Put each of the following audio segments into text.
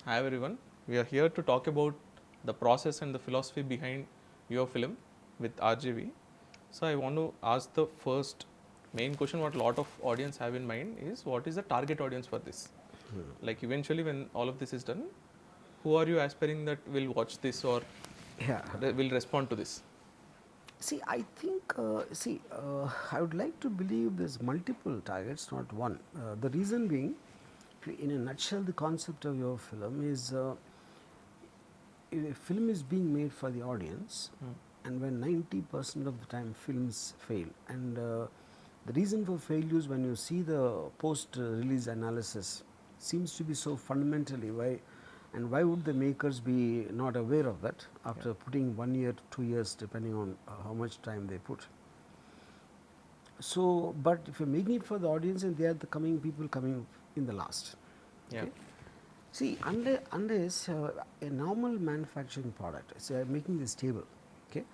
Hi everyone, we are here to talk about the process and the philosophy behind your film with RGV. So I want to ask the first main question what a lot of audience have in mind is what is the target audience for this? Like eventually when all of this is done, who are you aspiring that will watch this or Yeah. will respond to this? See, I think, I would like to believe there's multiple targets, not one. The reason being, in a nutshell, the concept of your film is a film is being made for the audience, and when 90% of the time films fail, and the reason for failures when you see the post-release analysis seems to be so fundamentally why, and why would the makers be not aware of that after putting 1 year to 2 years depending on how much time they put. So, but if you're making it for the audience and they are the coming people coming in the last, Yeah. okay. See, unless a normal manufacturing product, say I'm making this table, okay,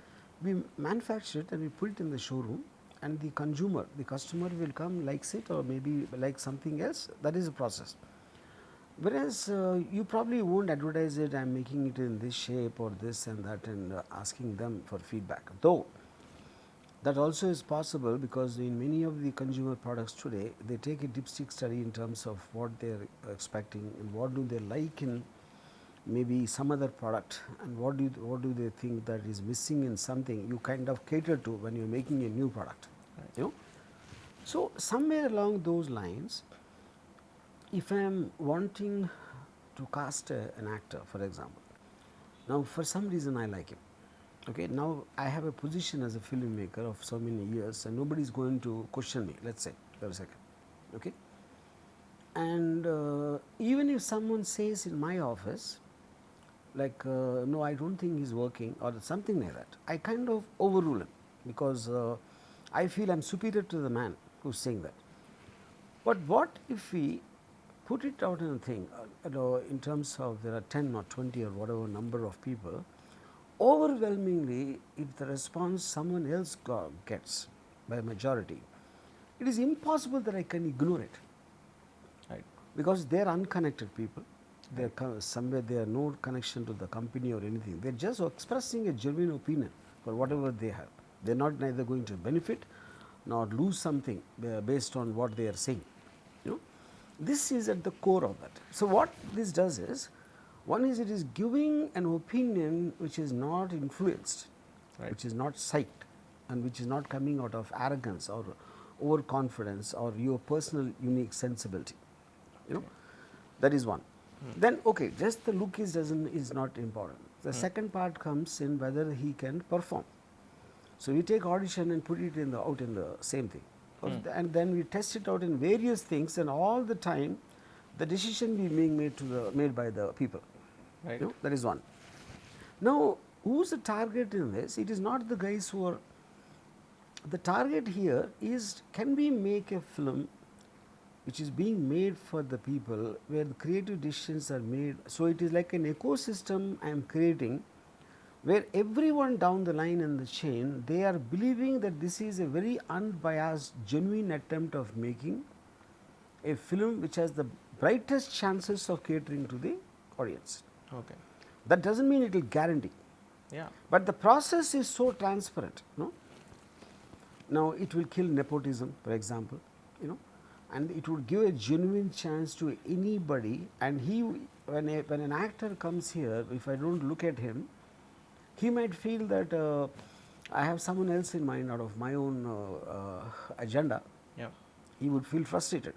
we manufacture it and we put it in the showroom, and the consumer, the customer will come, likes it, or maybe like something else. That is the process. Whereas you probably won't advertise it. I'm making it in this shape or this and that, and asking them for feedback. Though that also is possible because in many of the consumer products today, they take a dipstick study in terms of what they are expecting and what do they like in maybe some other product, and what do they think that is missing in something you kind of cater to when you're making a new product. Right. You know, so somewhere along those lines, if I am wanting to cast an actor, for example, now for some reason I like him. Okay, now I have a position as a filmmaker of so many years, and nobody is going to question me. Let's say for a second, okay. And even if someone says in my office, like, no, I don't think he's working, or something like that, I kind of overrule him because I feel I'm superior to the man who's saying that. But what if we put it out in a thing, in terms of there are 10 or 20 or whatever number of people, overwhelmingly, if the response someone else gets by majority, it is impossible that I can ignore it Right. because they are unconnected people. They Right. are somewhere, they are no connection to the company or anything. They are just expressing a genuine opinion for whatever they have. They are not neither going to benefit nor lose something based on what they are saying. You know, this is at the core of that. So what this does is, one is it is giving an opinion which is not influenced, Right. which is not psyched, and which is not coming out of arrogance or overconfidence or your personal unique sensibility. You know, Okay. that is one. Then okay, just the look is not important. The second part comes in whether he can perform. So we take audition and put it in the out in the same thing, and then we test it out in various things, and all the time, the decision being made by the people. Right. You know, that is one. Now, who's the target in this? It is not the guys who are. The target here is, can we make a film which is being made for the people where the creative decisions are made. So it is like an ecosystem I am creating where everyone down the line in the chain, they are believing that this is a very unbiased, genuine attempt of making a film which has the brightest chances of catering to the audience. Okay. That doesn't mean it will guarantee, Yeah. but the process is so transparent. No? Now it will kill nepotism, for example, you know, and it would give a genuine chance to anybody. And he, when an actor comes here, if I don't look at him, he might feel that I have someone else in mind out of my own agenda. Yeah. He would feel frustrated.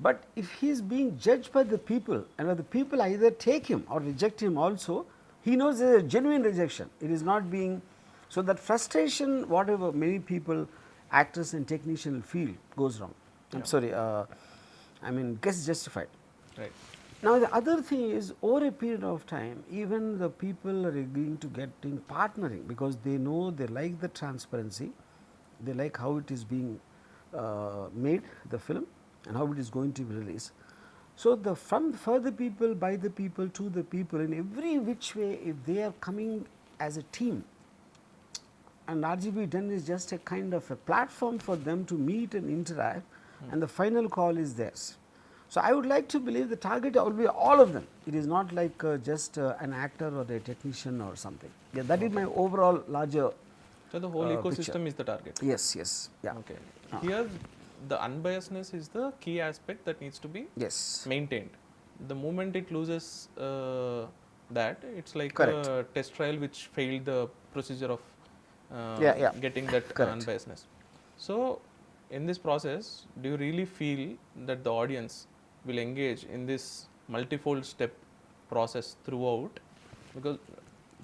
But if he is being judged by the people, and the people either take him or reject him also, he knows there is a genuine rejection. It is not being, so that frustration, whatever many people, actors and technicians feel, goes wrong. I'm Yeah. sorry, I mean, gets justified. Right. Now the other thing is, over a period of time, even the people are agreeing to getting partnering because they know, they like the transparency, they like how it is being made, the film, and how it is going to be released. So the from for the people, by the people, to the people, in every which way, if they are coming as a team, and RGB done is just a kind of a platform for them to meet and interact, and the final call is theirs. So, I would like to believe the target will be all of them. It is not like just an actor or a technician or something. Yeah, that is my overall larger So the whole picture. ecosystem is the target. Yes, yes, yeah. Okay. Here, the unbiasedness is the key aspect that needs to be Yes, maintained. The moment it loses that, it's like correct. a test trial which failed the procedure of Yeah, yeah, getting that correct. unbiasedness. So, in this process, do you really feel that the audience will engage in this multifold step process throughout? Because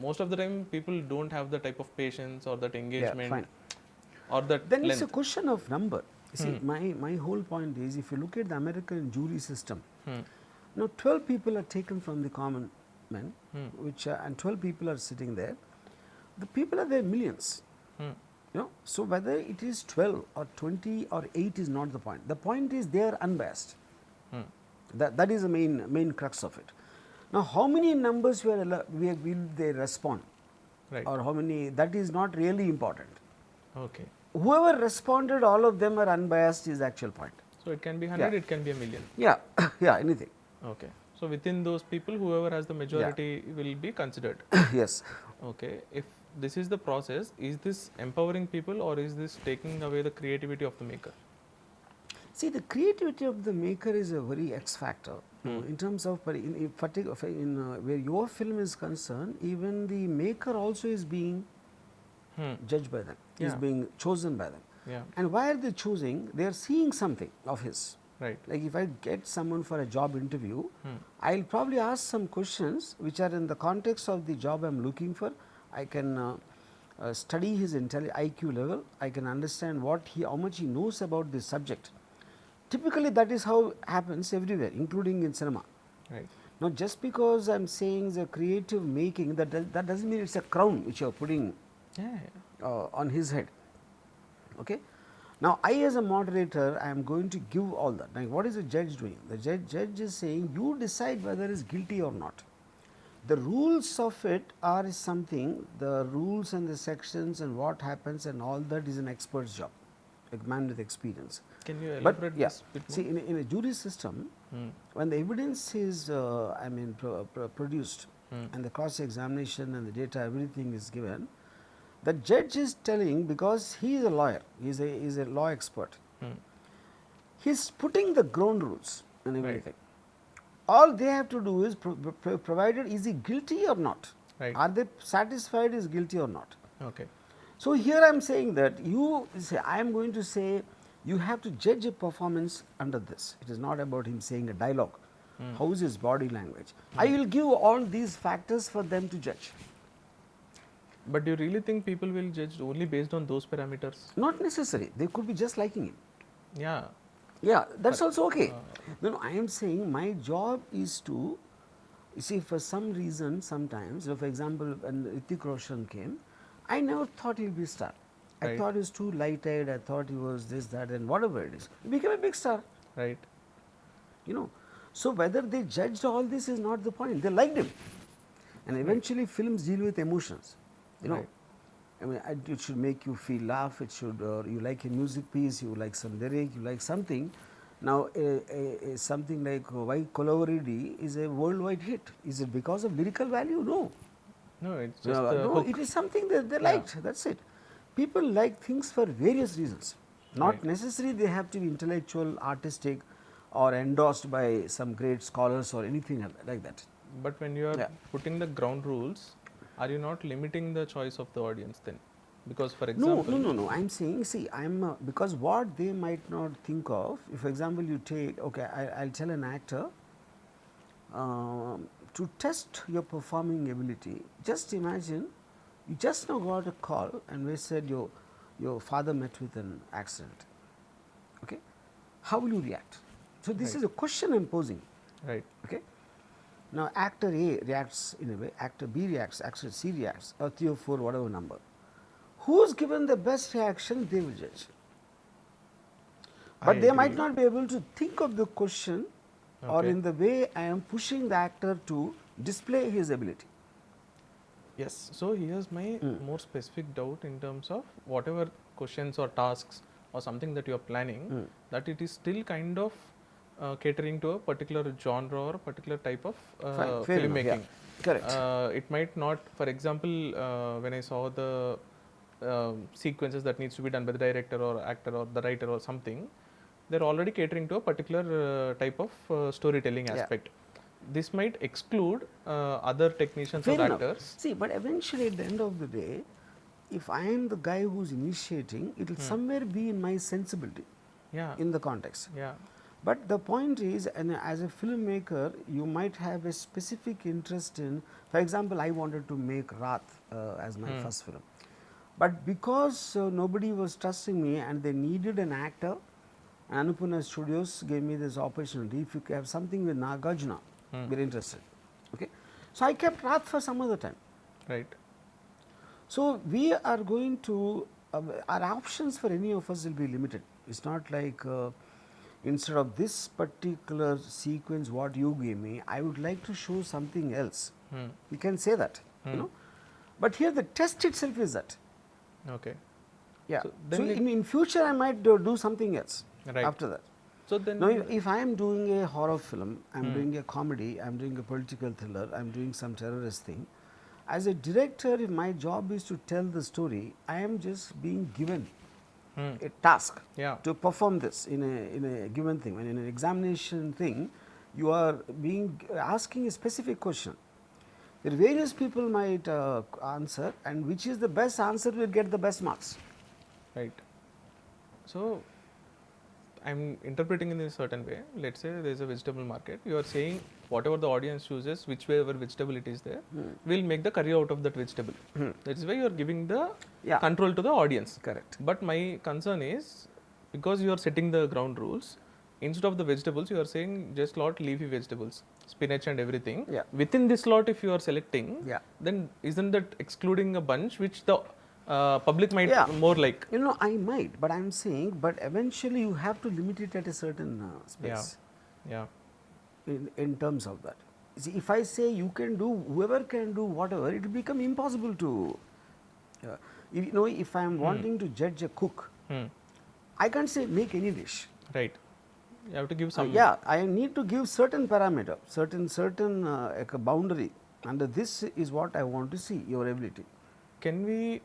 most of the time, people don't have the type of patience or that Yeah, engagement fine. or that Then it's a length. question of number. You see, my whole point is, if you look at the American jury system, Hmm. now 12 people are taken from the common men, Hmm. which and 12 people are sitting there. The people are there millions. Hmm. So whether it is 12 or 20 or 8 is not the point. The point is they are unbiased. Hmm. That is the main crux of it. Now, how many numbers will they respond, Right. or how many, that is not really important. Okay. Whoever responded, all of them are unbiased is the actual point. So it can be Yeah, 100, it can be a million. yeah, yeah, anything. Okay. So within those people, whoever has the majority will be considered. Yes. Okay. If this is the process, is this empowering people or is this taking away the creativity of the maker? See, the creativity of the maker is a very X factor. In terms of, where your film is concerned, even the maker also is being judged by them, is Yeah. being chosen by them. Yeah. And why are they choosing? They are seeing something of his. Right. Like if I get someone for a job interview, I'll probably ask some questions which are in the context of the job I'm looking for. I can study his IQ level. I can understand how much he knows about this subject. Typically, that is how it happens everywhere, including in cinema. Right. Now, just because I'm saying the creative making, that doesn't mean it's a crown which you're putting Yeah. on his head. Okay. Now, I as a moderator, I am going to give all that. Now, what is the judge doing? The judge is saying, you decide whether he is guilty or not. The rules of it are something, the rules and the sections and what happens and all that is an expert's job, a man with experience. Can you But elaborate yeah, this bit more? see, in a jury system, when the evidence is, produced and the cross examination and the data, everything is given, the judge is telling, because he is a lawyer, he is a law expert, he is putting the ground rules and everything. All they have to do is provided is he guilty or not, Right. are they satisfied he is guilty or not. Okay. So, here I am saying that you say, I am going to say, you have to judge a performance under this. It is not about him saying a dialogue. How is his body language? I will give all these factors for them to judge. But do you really think people will judge only based on those parameters? Not necessary. They could be just liking him. Yeah. Yeah, that's also okay. No, I am saying my job is to, you see, for some reason, sometimes, for example, when Hrithik Roshan came, I never thought he would be a star. I Right. thought he was too light-eyed, I thought he was this, that, and whatever it is. He became a big star, Right. So, whether they judged all this is not the point. They liked him. And eventually, films deal with emotions, Right. I mean, it should make you feel laugh, it should, you like a music piece, you like some lyric, you like something. Now, something like Why Kolavaridi is a worldwide hit. Is it because of lyrical value? No. No, it's just the No, hook. it is something that they liked, that's it. People like things for various reasons. Not Right. necessarily they have to be intellectual, artistic, or endorsed by some great scholars or anything like that. But when you are Yeah. putting the ground rules, are you not limiting the choice of the audience then? Because, for No, example, no. I am saying, see, I am because what they might not think of. If, for example, you take, okay, I'll tell an actor to test your performing ability. Just imagine, you just now got a call and we said your father met with an accident. Okay, how will you react? So this Right. is a question I am posing. right, Okay. Now, actor A reacts in a way, actor B reacts, actor C reacts, or 3 or 4, whatever number. Who's given the best reaction, they will judge. But I they might agree. not be able to think of the question or Okay. in the way I am pushing the actor to display his ability. Yes. So here's my more specific doubt in terms of whatever questions or tasks or something that you are planning, that it is still kind of catering to a particular genre or particular type of Fine, fair enough, filmmaking. correct. It might not, for example, when I saw the sequences that needs to be done by the director or actor or the writer or something, they're already catering to a particular type of storytelling Yeah. aspect. This might exclude other technicians Fair or enough. actors. See, but eventually at the end of the day, if I am the guy who's initiating, it will somewhere be in my sensibility Yeah, in the context. yeah, But the point is, and as a filmmaker, you might have a specific interest in, for example, I wanted to make Rath as my first film. But because nobody was trusting me and they needed an actor, Annapurna Studios gave me this opportunity. If you have something with Nagarjuna, we're interested. Okay, so I kept Rath for some other time. right. So we are going to our options for any of us will be limited. It's not like instead of this particular sequence what you gave me, I would like to show something else. You can say that, you know, but here the test itself is that. Okay. Yeah. So So, then in future I might do something else Right. after that. So then, Now, if I am doing a horror film, I am doing a comedy, I am doing a political thriller, I am doing some terrorist thing. As a director, if my job is to tell the story, I am just being given a task Yeah. to perform this in a given thing. When in an examination thing, you are being asking a specific question. There are various people might answer, and which is the best answer will get the best marks. Right. So, I'm interpreting in a certain way. Let's say there is a vegetable market. You are saying whatever the audience chooses, whichever vegetable it is there, we'll make the curry out of that vegetable. That is why you are giving the Yeah. control to the audience. Correct. But my concern is, because you are setting the ground rules, instead of the vegetables, you are saying just lot leafy vegetables, spinach and everything. Yeah. Within this lot, if you are selecting, Yeah. then isn't that excluding a bunch which the public might Yeah. more like? You know, I might, but I am saying, but eventually you have to limit it at a certain space. Yeah. In terms of that. See, if I say you can do, whoever can do whatever, it will become impossible to, you know, if I am wanting to judge a cook, I can't say make any dish. Right. You have to give some. Yeah, I need to give certain parameter, certain like a boundary. Under this is what I want to see, your ability. Can we,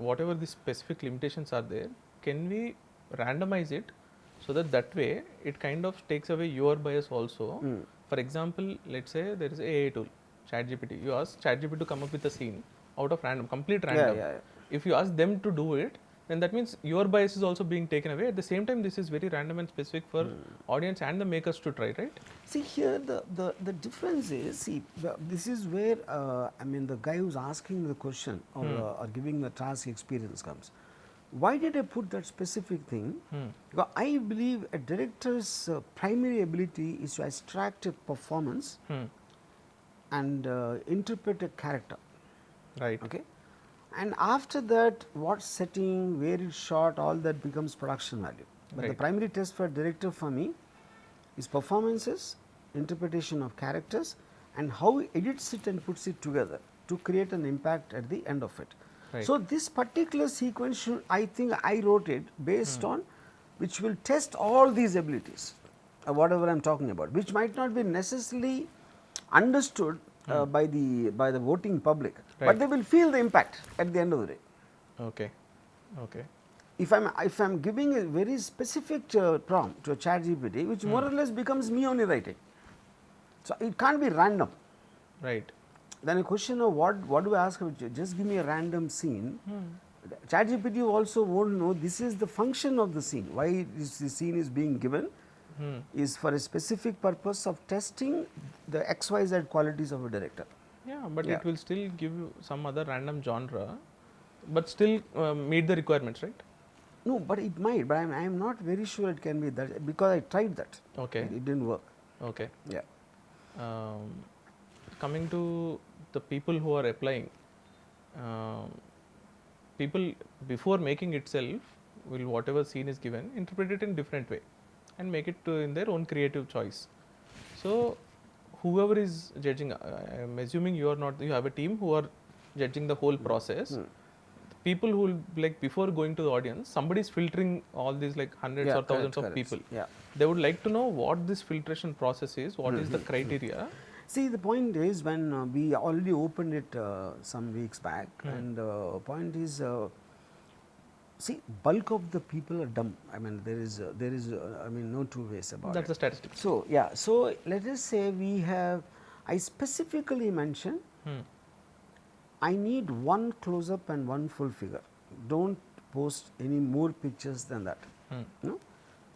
whatever the specific limitations are there, can we randomize it so that way it kind of takes away your bias also? For example, let's say there is a AI tool, ChatGPT. You ask ChatGPT to come up with a scene out of random, complete random. Yeah. If you ask them to do it, then that means your bias is also being taken away. At the same time, this is very random and specific for audience and the makers to try, right? See, here the difference is, see, this is where I mean the guy who's asking the question or giving the task experience comes. Why did I put that specific thing? Because I believe a director's primary ability is to extract a performance and interpret a character. Right. Okay, and after that, what setting, where it's shot, all that becomes production value. But the Right. primary test for a director for me is performances, interpretation of characters, and how he edits it and puts it together to create an impact at the end of it. Right. So, this particular sequence should, I think I wrote it based on which will test all these abilities, whatever I am talking about, which might not be necessarily understood by the voting public, Right. but they will feel the impact at the end of the day. Okay. Okay. If I'm giving a very specific prompt to a ChatGPT, which more or less becomes me only writing, so it can't be random. Right. Then a question of what do I ask? Just give me a random scene. ChatGPT also won't know this is the function of the scene. Why the scene is being given is for a specific purpose of testing the XYZ qualities of a director. Yeah, but Yeah. it will still give you some other random genre, but still meet the requirements, right? No, but it might. But I am not very sure it can be that, because I tried that. Okay. It didn't work. Okay. Yeah. Coming to the people who are applying, people before making itself will whatever scene is given interpret it in different way and make it in their own creative choice. So whoever is judging, I am assuming you are not, you have a team who are judging the whole process. people who will, like, before going to the audience, somebody is filtering all these like hundreds Yeah, or thousands correct, of correct. people. Yeah. They would like to know what this filtration process is, what is the criteria. See, the point is when we already opened it some weeks back, and point is, see, bulk of the people are dumb. I mean, there is, I mean, no two ways about That's it. the statistics. So yeah, so let us say we have, I specifically mentioned, I need one close up and one full figure. Don't post any more pictures than that. No,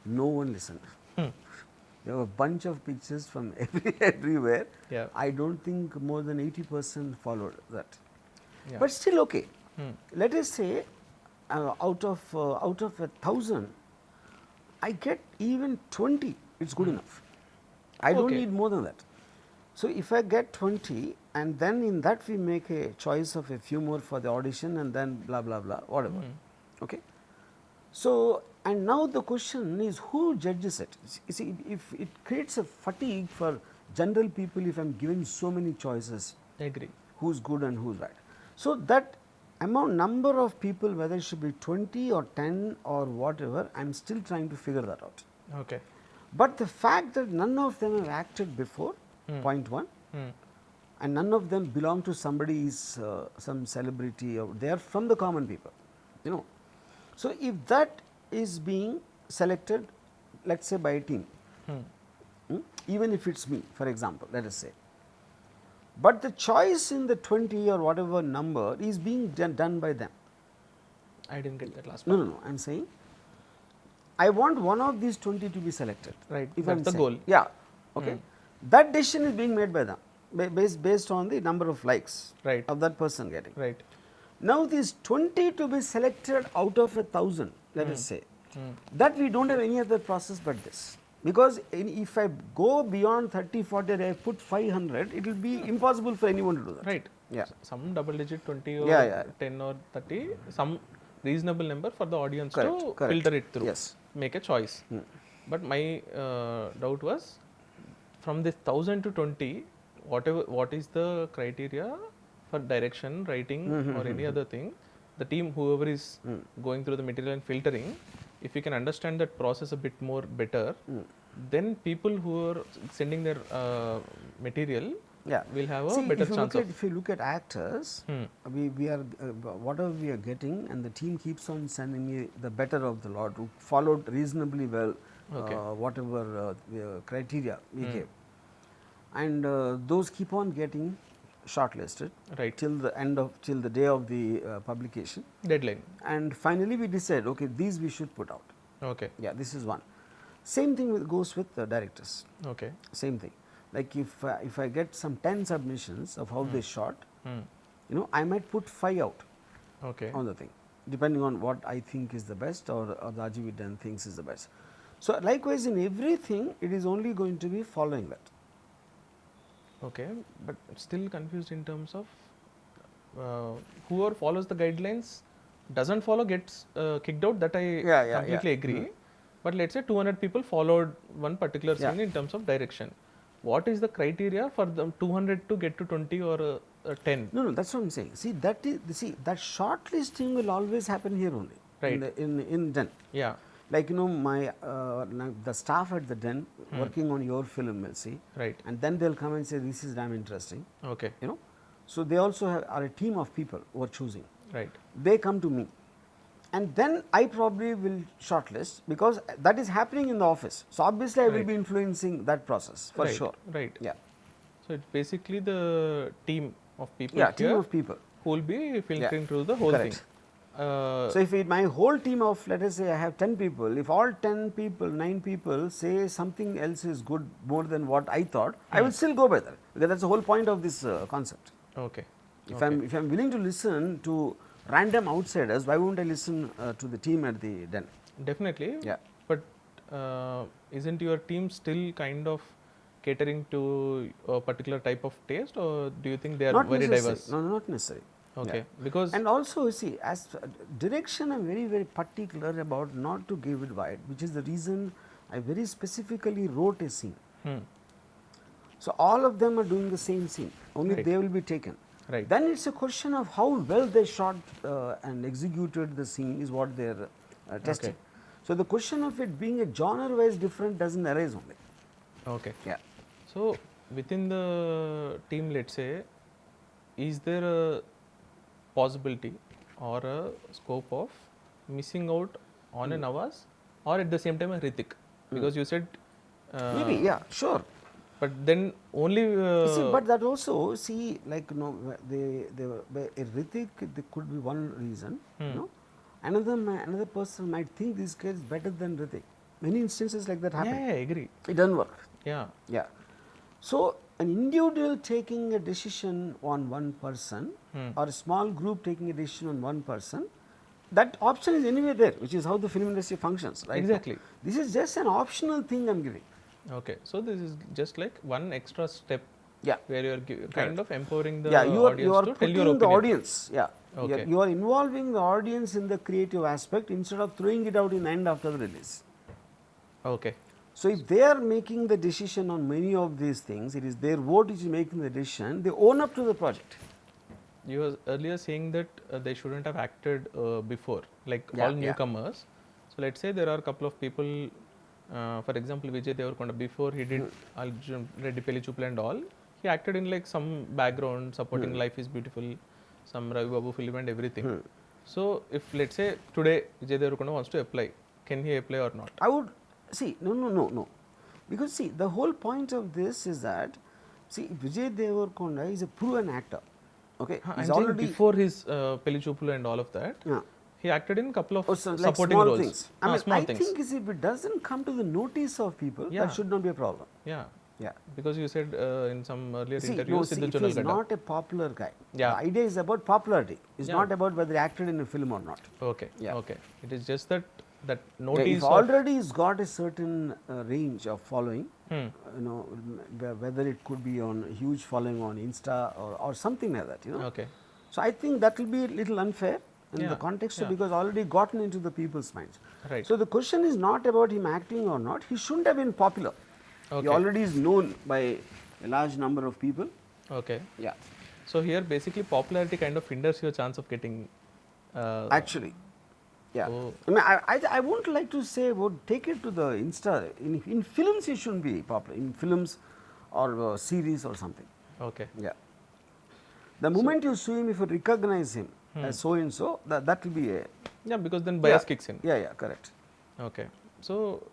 no one listened. There were a bunch of pictures from everywhere. Yeah. I don't think more than 80% followed that. Yeah. But still okay. Let us say out of 1,000, I get even 20. It's good enough. I don't Okay. need more than that. So if I get 20, and then in that we make a choice of a few more for the audition, and then blah blah blah, whatever. Okay. So, and now the question is, who judges it? You see, if it creates a fatigue for general people, if I am giving so many choices, I agree. who's good and who's bad. So that number of people, whether it should be 20 or 10 or whatever, I am still trying to figure that out. Okay. But the fact that none of them have acted before, point one, and none of them belong to somebody is some celebrity, or they are from the common people, you know. So if that is being selected, let us say by a team, even if it is me, for example, let us say, but the choice in the 20 or whatever number is being done by them. I didn't get that last No, part. no, no, I am saying I want one of these 20 to be selected. Right, If that's I'm the saying, goal. yeah, okay. That decision is being made by them, based on the number of likes Right. of that person getting. Right. Now these 20 to be selected out of 1,000, let us say, that we don't have any other process but this. Because if I go beyond 30, 40, I put 500, it will be impossible for anyone to do that. Right. Yeah. Some double digit 20 or Yeah, yeah. 10 or 30, some reasonable number for the audience Correct, to correct. filter it through. Yes. Make a choice. But my doubt was, from this 1000 to 20, what is the criteria for direction, writing, or any other thing? The team, whoever is going through the material and filtering, if you can understand that process a bit more better, then people who are sending their material Yeah. will have a See, better if you chance look of. at, if you look at actors, we are whatever we are getting, and the team keeps on sending me the better of the lot, who followed reasonably well whatever criteria we gave, and those keep on getting shortlisted Right. till the day of the publication, Deadline. and finally we decide, okay, these we should put out. Okay. Yeah, this is one. Same thing goes with the directors. Okay. Same thing. Like if I get some 10 submissions of how they shot, you know, I might put 5 out Okay. on the thing, depending on what I think is the best, or the RGV then thinks is the best. So likewise in everything, it is only going to be following that. Okay, but still confused in terms of whoever follows the guidelines doesn't follow gets kicked out. That I completely agree. But let's say 200 people followed one particular scene in terms of direction. What is the criteria for the 200 to get to 20 or 10? No, that's what I'm saying. See, that shortlisting will always happen here only. Right. In Den. Yeah. Like, you know, my the staff at the Den working on your film will see. Right. And then they'll come and say, this is damn interesting. Okay. You know, so they also are a team of people who are choosing. Right. They come to me, and then I probably will shortlist, because that is happening in the office. So obviously I will be influencing that process for sure. Right. Yeah. So it's basically the team of people. Yeah, here team of people who will be filtering through the whole Correct. thing. So if my whole team of, let us say I have 10 people, if all 10 people, 9 people say something else is good more than what I thought, I will still go by that, because that's the whole point of this concept. Okay. If I'm willing to listen to random outsiders, why won't I listen to the team at the Den? Definitely. Yeah. But isn't your team still kind of catering to a particular type of taste, or do you think they are Not very necessary. diverse? No, not necessary. Okay. Yeah. Because And also, you see, as direction, I'm very, very particular about not to give it wide, which is the reason I very specifically wrote a scene. So all of them are doing the same scene, only Right. they will be taken. Right. Then it's a question of how well they shot and executed the scene is what they are testing. Okay. So, the question of it being a genre wise different does not arise only. Okay. Yeah. So within the team, let's say, is there a possibility or a scope of missing out on a Nawaz or at the same time a Hrithik? Because you said, Maybe, yeah, sure. but then only. You see, but that also, see, like, you know, they were, a Hrithik, there could be one reason, you know. Another person might think this guy is better than Hrithik. Many instances like that happen. Yeah, I agree. It doesn't work. Yeah. Yeah. So, an individual taking a decision on one person or a small group taking a decision on one person, that option is anyway there, which is how the film industry functions, right? Exactly. This is just an optional thing I am giving. Okay. So this is just like one extra step. Yeah. Where you are kind of empowering the Yeah, audience you are to tell putting your the opinion. audience. Yeah. Okay. You are involving the audience in the creative aspect instead of throwing it out in the end after the release. Okay. So, if they are making the decision on many of these things, it is their vote which is making the decision, they own up to the project. You were earlier saying that they shouldn't have acted before, like Yeah, all newcomers. So let's say there are a couple of people, for example, Vijay Devarkonda, before he did Arjun Reddy Pelli Chupla and all, he acted in like some background supporting Life is Beautiful, some Ravi Babu film and everything. So if let's say today Vijay Devarkonda wants to apply, can he apply or not? I would see, no. Because see, the whole point of this is that, see, Vijay Devarkonda is a proven actor. Okay, I'm saying before his Pelli Chupla and all of that, yeah. he acted in a couple of So like supporting small roles. things. I mean, Small I things. think is if it doesn't come to the notice of people, Yeah. that should not be a problem. Yeah. Yeah. Because you said in some earlier See, interviews, see, Sidhu if he is Jonalgada. not a popular guy, Yeah. the idea is about popularity. It's Yeah. not about whether he acted in a film or not. Okay. Yeah. Okay. It is just that Yeah, notice if of. already he's got a certain range of following, Hmm. you know, whether it could be on a huge following on Insta or something like that, you know. Okay. So I think that will be a little unfair in Yeah, the context of yeah. because already gotten into the people's minds. Right. So the question is not about him acting or not. He shouldn't have been popular. He Okay. already is known by a large number of people. Okay. Yeah. So here basically popularity kind of hinders your chance of getting. Actually, yeah. Oh. I mean, I won't like to say about take it to the Insta. In films, it shouldn't be popular. In films or series or something. Okay. Yeah. The moment you see him, if you recognize him as so and so, that will be a. Yeah, because then bias kicks in. Yeah, correct. Okay. So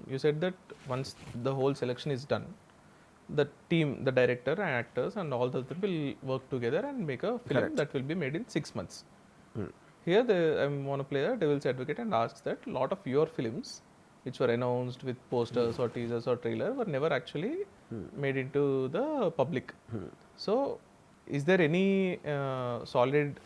you said that once the whole selection is done, the team, the director and actors and all the people will work together and make a film Correct. that will be made in 6 months. Here I want to play a devil's advocate and ask that a lot of your films which were announced with posters or teasers or trailer were never actually made into the public. So is there any solid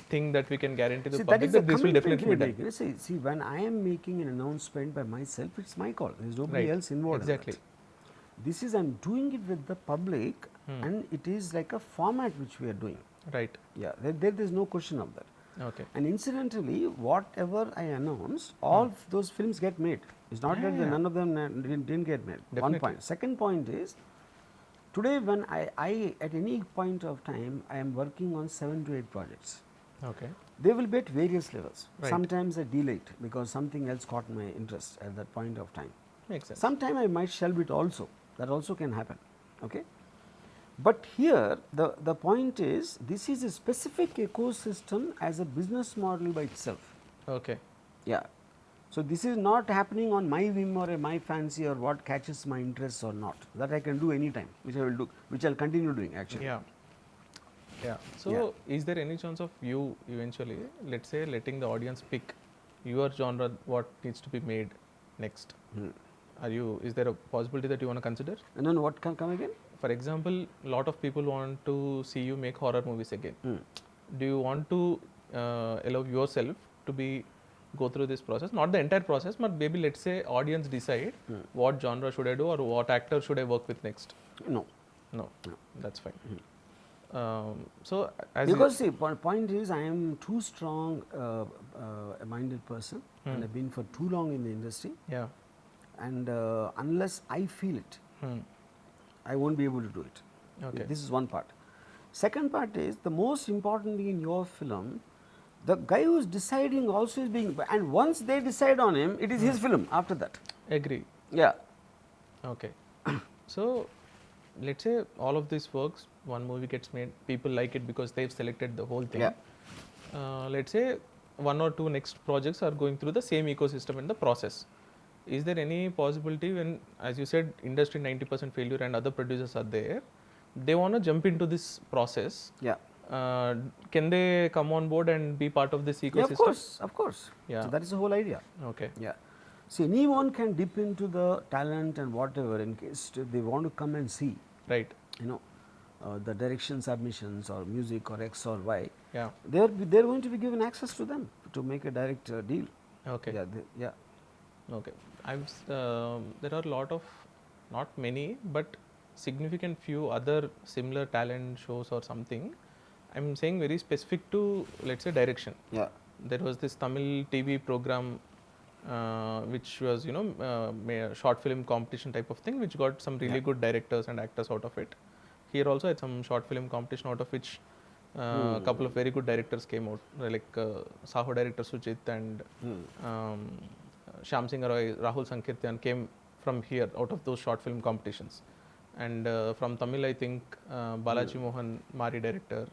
thing that we can guarantee the See, public that this will definitely be done? See, when I am making an announcement by myself, it's my call. There is nobody Right. else involved. Exactly. In that. This is I am doing it with the public, and it is like a format which we are doing. Right. Yeah, there is no question of that. Okay. And incidentally, whatever I announced, all of those films get made. It's not that Yeah. none of them didn't get made. One Definitely. point. Second point is, today when I at any point of time, I am working on 7 to 8 projects. Okay. They will be at various levels. Right. Sometimes I delay it because something else caught my interest at that point of time. Makes sense. Sometimes I might shelve it also. That also can happen. Okay. But here the point is, this is a specific ecosystem as a business model by itself. Okay. Yeah. So this is not happening on my whim or my fancy or what catches my interest or not. That I can do anytime, which I will do, which I'll continue doing actually. Yeah. Yeah. So is there any chance of you eventually, let's say, letting the audience pick your genre, what needs to be made next? Is there a possibility that you want to consider? And then what can come again? For example, a lot of people want to see you make horror movies again. Do you want to allow yourself to go through this process? Not the entire process, but maybe let's say audience decide what genre should I do or what actor should I work with next? No. No. That's fine. So as Because see, point is, I am too strong a minded person, and I've been for too long in the industry. Yeah. And unless I feel it, I won't be able to do it. Okay. This is one part. Second part is the most important thing in your film. The guy who is deciding also is being, and once they decide on him, it is his film after that. Agree. Yeah. Okay. So let's say all of this works, one movie gets made, people like it because they've selected the whole thing. Yeah. Let's say one or two next projects are going through the same ecosystem in the process. Is there any possibility when, as you said, industry 90% failure and other producers are there, they want to jump into this process? Yeah. Uh, can they come on board and be part of this ecosystem? Yeah, of course, of course. Yeah. So that is the whole idea. Okay. Yeah. See, anyone can dip into the talent and whatever in case they want to come and see. Right. You know, the direction submissions or music or X or Y. Yeah. They're going to be given access to them to make a direct deal. Okay. Yeah. Yeah. Okay. There are a lot of, not many, but significant few other similar talent shows or something. I'm saying very specific to, let's say, direction. Yeah. There was this Tamil TV program, which was, a short film competition type of thing, which got some really good directors and actors out of it. Here also had some short film competition out of which a couple of very good directors came out, like Saho director Sujit and Shyam Singh Roy, Rahul Sankirtan came from here out of those short film competitions. And from Tamil, I think Balaji Mohan, Mari director,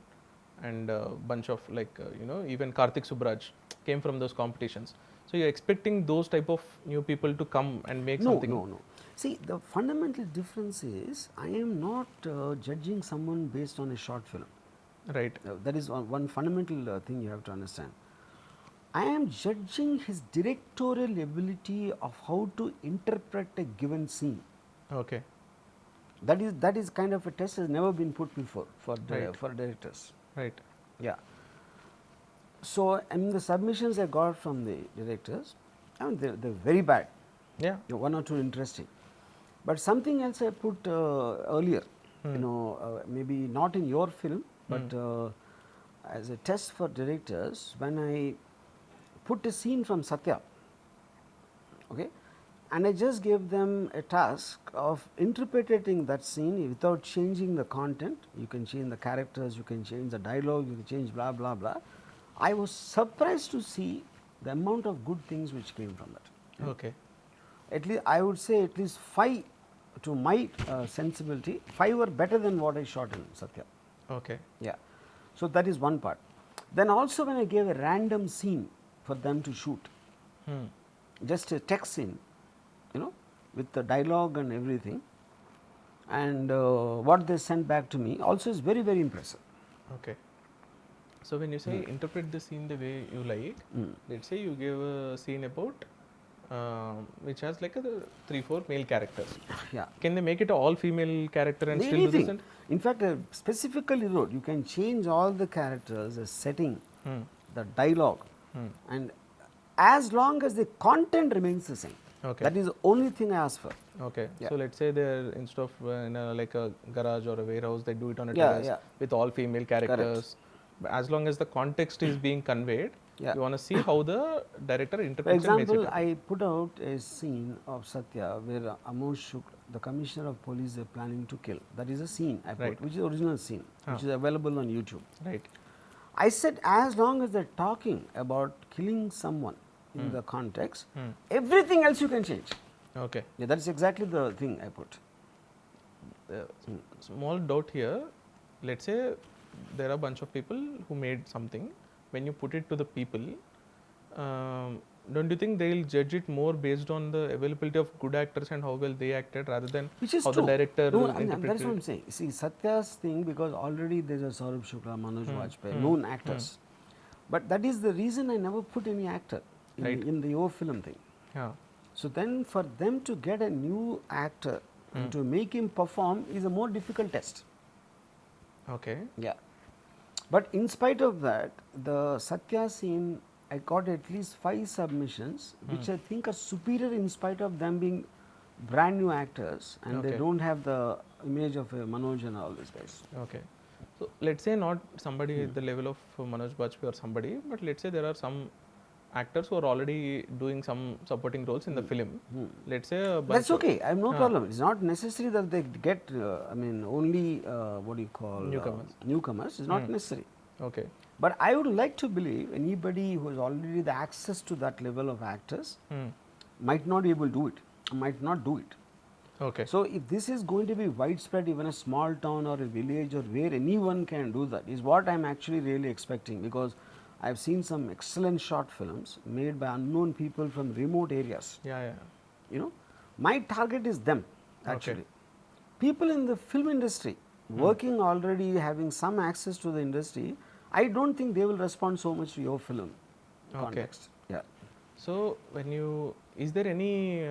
and a bunch of even Karthik Subraj came from those competitions. So you're expecting those type of new people to come and make something? No. See, the fundamental difference is I am not judging someone based on a short film. Right. That is one fundamental thing you have to understand. I am judging his directorial ability of how to interpret a given scene. Okay. That is kind of a test has never been put before for directors. Right. Yeah. So, and the submissions I got from the directors, I mean, they're very bad. Yeah. One or two interesting. But something else I put earlier, maybe not in your film, but as a test for directors, when I put a scene from Satya, okay, and I just gave them a task of interpreting that scene without changing the content. You can change the characters, you can change the dialogue, you can change blah blah blah. I was surprised to see the amount of good things which came from that. Okay. At least I would say at least 5 to my sensibility, 5 were better than what I shot in Satya. Okay. Yeah. So that is one part. Then also when I gave a random scene for them to shoot, just a text scene, with the dialogue and everything, and what they sent back to me also is very, very impressive. Okay. So when you say interpret the scene the way you like, let's say you give a scene about which has like 3-4 male characters. Yeah. Can they make it an all female character and still do Anything. this? In fact, I specifically wrote you can change all the characters, the setting, the dialogue, and as long as the content remains the same. Okay. That is the only thing I ask for. Okay. Yeah. So let's say they're instead of in like a garage or a warehouse, they do it on a Yeah, terrace yeah. with all female characters. But as long as the context is being conveyed, Yeah. you want to see how the director For interprets and makes it example, up. I put out a scene of Satya where Amos Shukla, the commissioner of police, they are planning to kill. That is a scene I put, Right. which is the original scene, which is available on YouTube. Right. I said as long as they're talking about killing someone in the context, everything else you can change. Okay. Yeah, that is exactly the thing I put. Small doubt here. Let's say there are a bunch of people who made something. When you put it to the people, don't you think they'll judge it more based on the availability of good actors and how well they acted rather than Which is how true. the director No, that's interpreted what I'm it? saying. See, Satya's thing, because already there's a Saurabh Shukla, Manoj Vajpayee, known actors. But that is the reason I never put any actor in the your film thing. Yeah. So then for them to get a new actor and to make him perform is a more difficult test. Okay. Yeah. But in spite of that, the Satya scene, I got at least 5 submissions, which I think are superior in spite of them being brand new actors and they Okay. don't have the image of Manoj and all these guys. Okay. So let's say not somebody at the level of Manoj Bajpayee or somebody, but let's say there are some actors who are already doing some supporting roles in the film. Let's say a bunch That's of okay. I have no problem. It's not necessary that they get, I mean, only what do you call Newcomers. newcomers. It's not necessary. Okay. But I would like to believe anybody who has already the access to that level of actors might not be able to do it, might not do it. Okay. So, if this is going to be widespread, even a small town or a village or where anyone can do that, is what I am actually really expecting, because I have seen some excellent short films made by unknown people from remote areas. Yeah. You know, my target is them actually. People in the film industry working already, having some access to the industry, I don't think they will respond so much to your film context. Yeah. So, is there any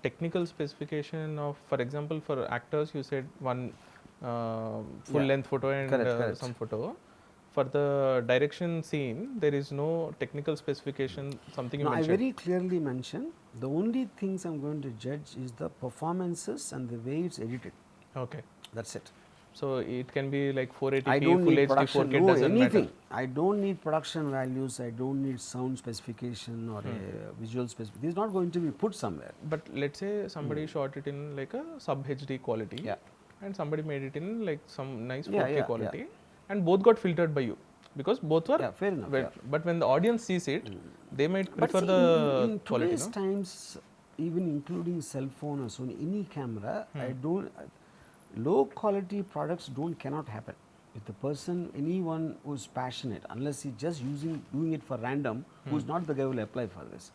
technical specification of, for example, for actors, you said one full length photo and Correct. some photo. For the direction scene, there is no technical specification, something you No, I mentioned. very clearly mentioned the only things I am going to judge is the performances and the way it's edited. Okay. That's it. So, it can be like 480p, I don't full need HD, production, 4K, no doesn't anything. matter. I don't need production values. I don't need sound specification or a visual specification. This is not going to be put somewhere. But let's say somebody shot it in like a sub HD quality, Yeah. and somebody made it in like some nice 4K Yeah, quality, and both got filtered by you, because both were fair enough. But when the audience sees it, they might But prefer see, the in quality. today's times, even including cell phone or Sony, any camera, I don't. Low quality products cannot happen. If the person, anyone who's passionate, unless he's just doing it for random, who's not the guy who will apply for this.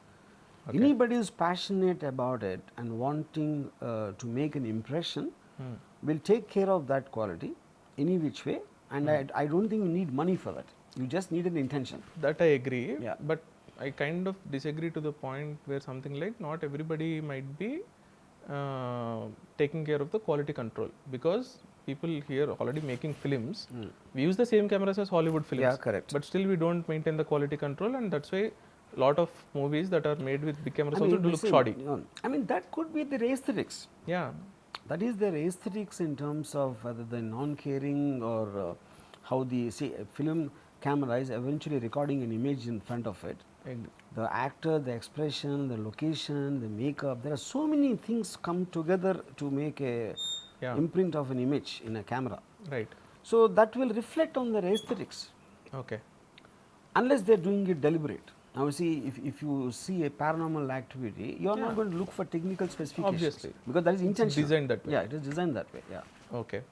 Anybody who's passionate about it and wanting to make an impression will take care of that quality any which way, and I don't think you need money for that. You just need an intention. That I agree. Yeah. But I kind of disagree to the point where something like not everybody might be taking care of the quality control, because people here already making films. We use the same cameras as Hollywood films. Yeah, correct. But still we don't maintain the quality control, and that's why a lot of movies that are made with big cameras also do look listen, shoddy. I mean, that could be their aesthetics. Yeah. That is their aesthetics in terms of whether the non-caring or how the film camera is eventually recording an image in front of it. The actor, the expression, the location, the makeup, there are so many things come together to make a imprint of an image in a camera. Right. So that will reflect on their aesthetics. Okay. Unless they are doing it deliberate. Now see, if you see a paranormal activity, you are not going to look for technical specifications. Obviously. Because that is intentional. Designed that way. Yeah, it is designed that way. Yeah. Okay.